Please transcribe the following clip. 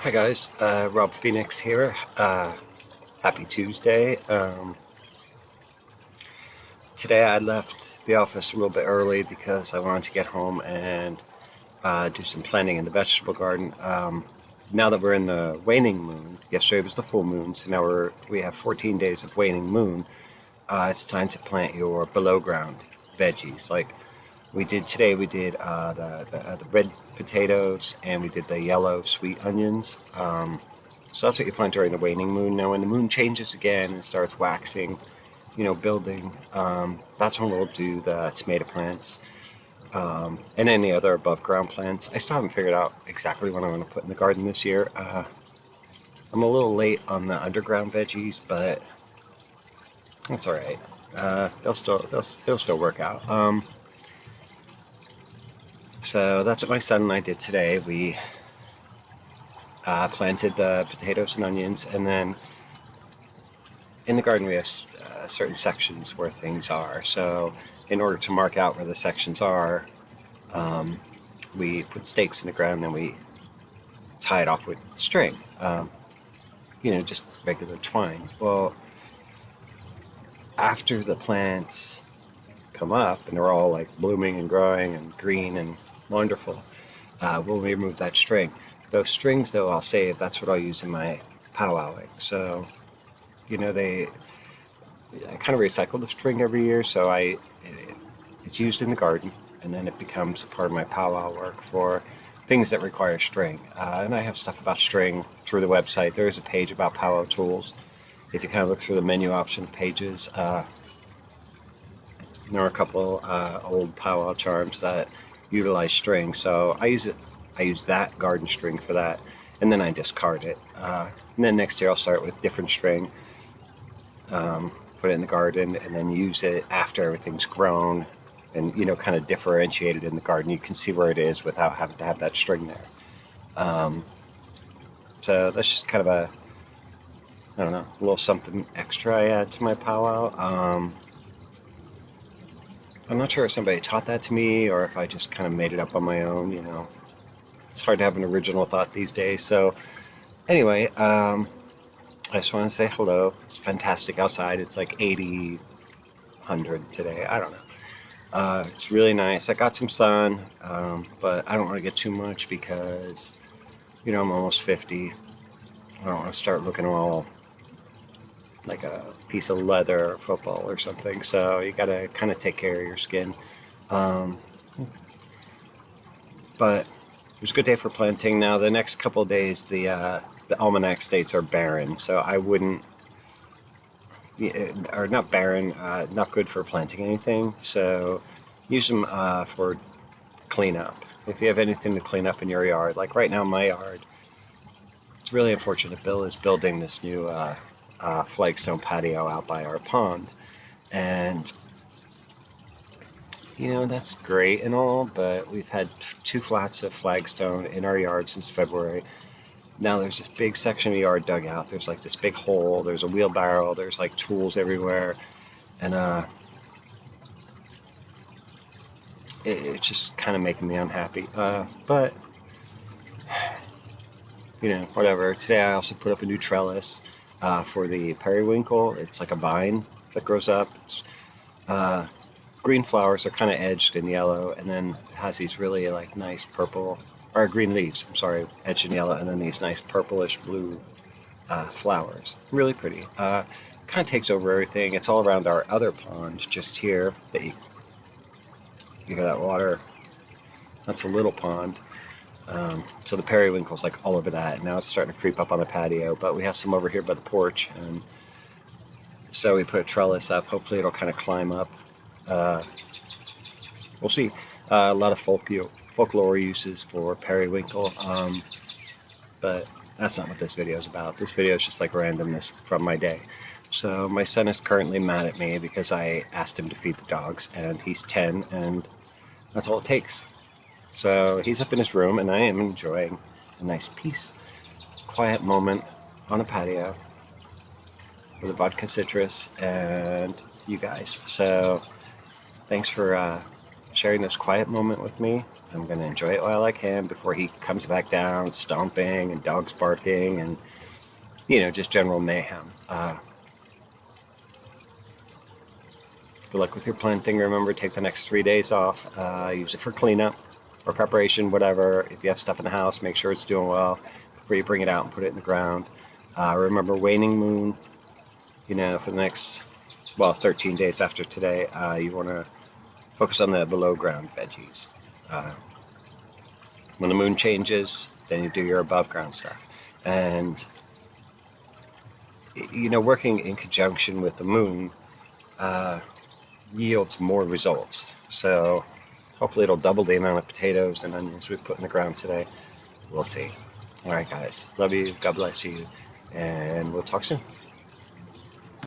Hi guys, Rob Phoenix here. Happy Tuesday. Today I left the office a little bit early because I wanted to get home and do some planting in the vegetable garden. Now that we're in the waning moon, yesterday was the full moon, so now we have 14 days of waning moon. It's time to plant your below ground veggies. Like we did today, we did the red potatoes and we did the yellow sweet onions. So that's what you plant during the waning moon. Now when the moon changes again and starts waxing, building, that's when we'll do the tomato plants and any other above ground plants. I still haven't figured out exactly what I'm going to put in the garden this year. I'm a little late on the underground veggies, but that's all right. They'll still work out. So that's what my son and I did today. We planted the potatoes and onions, and then in the garden we have certain sections where things are. So in order to mark out where the sections are, we put stakes in the ground and we tie it off with string. Just regular twine. Well, after the plants come up and they're all like blooming and growing and green and wonderful, we'll remove that string. Those strings, though, I'll save. That's what I'll use in my powwowing. So, I kind of recycle the string every year, so it's used in the garden, and then it becomes a part of my powwow work for things that require string. And I have stuff about string through the website. There is a page about powwow tools. If you kind of look through the menu option pages, there are a couple old powwow charms that utilize string. So I use that garden string for that, and then I discard it. And then next year I'll start with different string, put it in the garden, and then use it after everything's grown and, kind of differentiate it in the garden. You can see where it is without having to have that string there. So that's just kind of a little something extra I add to my powwow. I'm not sure if somebody taught that to me or if I just kind of made it up on my own, It's hard to have an original thought these days. So anyway, I just want to say hello. It's fantastic outside. It's like 80, 100 today. I don't know. It's really nice. I got some sun, but I don't want to get too much because, I'm almost 50. I don't want to start looking all like a piece of leather or football or something. So you got to kind of take care of your skin. But it was a good day for planting. Now the next couple of days, the almanac states are barren, so I wouldn't, or not barren, not good for planting anything. So use them for cleanup. If you have anything to clean up in your yard, like right now my yard, it's really unfortunate. Bill is building this new flagstone patio out by our pond, and that's great and all, but we've had 2 flats of flagstone in our yard since February. Now there's this big section of yard dug out. There's like this big hole. There's a wheelbarrow. There's like tools everywhere, and it's just kind of making me unhappy. But whatever. Today I also put up a new trellis for the periwinkle. It's like a vine that grows up. It's green flowers are kind of edged in yellow, and then it has these really like nice purple, or green leaves, I'm sorry, edged in yellow, and then these nice purplish blue flowers. Really pretty. Kind of takes over everything. It's all around our other pond just here that you hear that water. That's a little pond. So the periwinkle's like all over that. Now it's starting to creep up on the patio, but we have some over here by the porch, and so we put a trellis up. Hopefully it'll kind of climb up. We'll see. A lot of folklore uses for periwinkle, but that's not what this video is about. This video is just like randomness from my day. So my son is currently mad at me because I asked him to feed the dogs, and he's 10, and that's all it takes. So he's up in his room, and I am enjoying a nice peace, quiet moment on a patio with a vodka citrus and you guys. So thanks for sharing this quiet moment with me. I'm going to enjoy it while I can before he comes back down, stomping and dogs barking and, just general mayhem. Good luck with your planting. Remember, take the next 3 days off. Use it for cleanup or preparation, whatever. If you have stuff in the house, make sure it's doing well before you bring it out and put it in the ground. Remember, waning moon, for the next, 13 days after today, you want to focus on the below ground veggies. When the moon changes, then you do your above ground stuff. And, working in conjunction with the moon yields more results. So hopefully it'll double the amount of potatoes and onions we put in the ground today. We'll see. All right, guys. Love you. God bless you. And we'll talk soon.